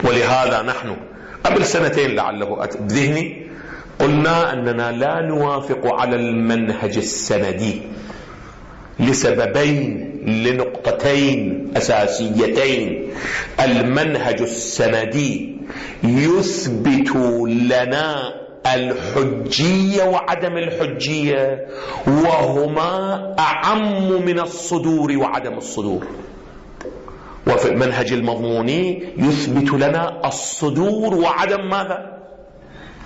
ولهذا نحن قبل سنتين لعله بذهني قلنا أننا لا نوافق على المنهج السندي لسببين، لنقطتين أساسيتين. المنهج السندي يثبت لنا الحجية وعدم الحجية، وهما أعم من الصدور وعدم الصدور. وفي المنهج المضموني يثبت لنا الصدور وعدم ماذا؟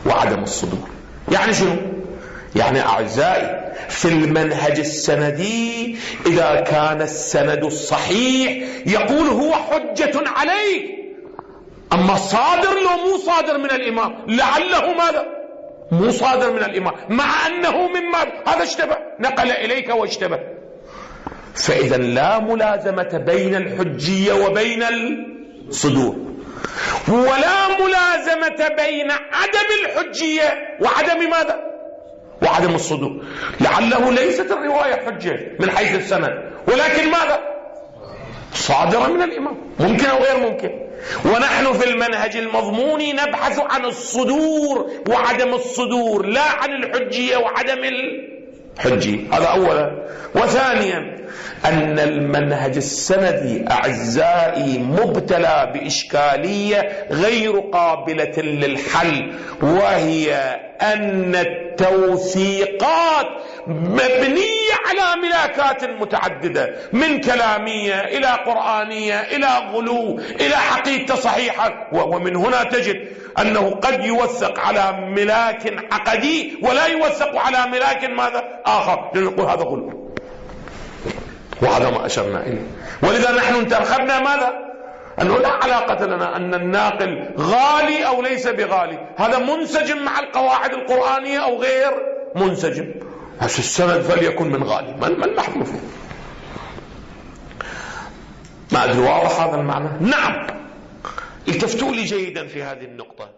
وعدم الصدور. يعني شنو؟ يعني أعزائي في المنهج السندي إذا كان السند الصحيح يقول هو حجة عليك، أما صادر لو مو صادر من الإمام، لعله ماذا؟ مو صادر من الإمام، مع أنه مما هذا اشتبه، نقل إليك واشتبه. فإذا لا ملازمة بين الحجية وبين الصدور، ولا ملازمة بين عدم الحجية وعدم ماذا؟ وعدم الصدور. لعله ليست الرواية حجة من حيث السند، ولكن ماذا؟ صادرة من الإمام، ممكن أو غير ممكن. ونحن في المنهج المضموني نبحث عن الصدور وعدم الصدور، لا عن الحجية وعدم الحجية. هذا أولا. وثانيا أن المنهج السندي أعزائي مبتلى بإشكالية غير قابلة للحل، وهي أن التوثيقات مبنية على ملاكات متعددة، من كلامية إلى قرآنية إلى غلو إلى حقيقة صحيحة. ومن هنا تجد أنه قد يوثق على ملاك عقدي ولا يوثق على ملاك ماذا آخر، نقول هذا غلو، وهذا ما أشرنا إليه. ولذا نحن انتخبنا ماذا؟ أنه لا علاقة لنا أن الناقل غالي أو ليس بغالي، هذا منسجم مع القواعد القرآنية أو غير منسجم، بس السند فليكن من غالي. ما المحذوف؟ ما أدري واضح هذا المعنى؟ نعم، التفتوا لي جيدا في هذه النقطة.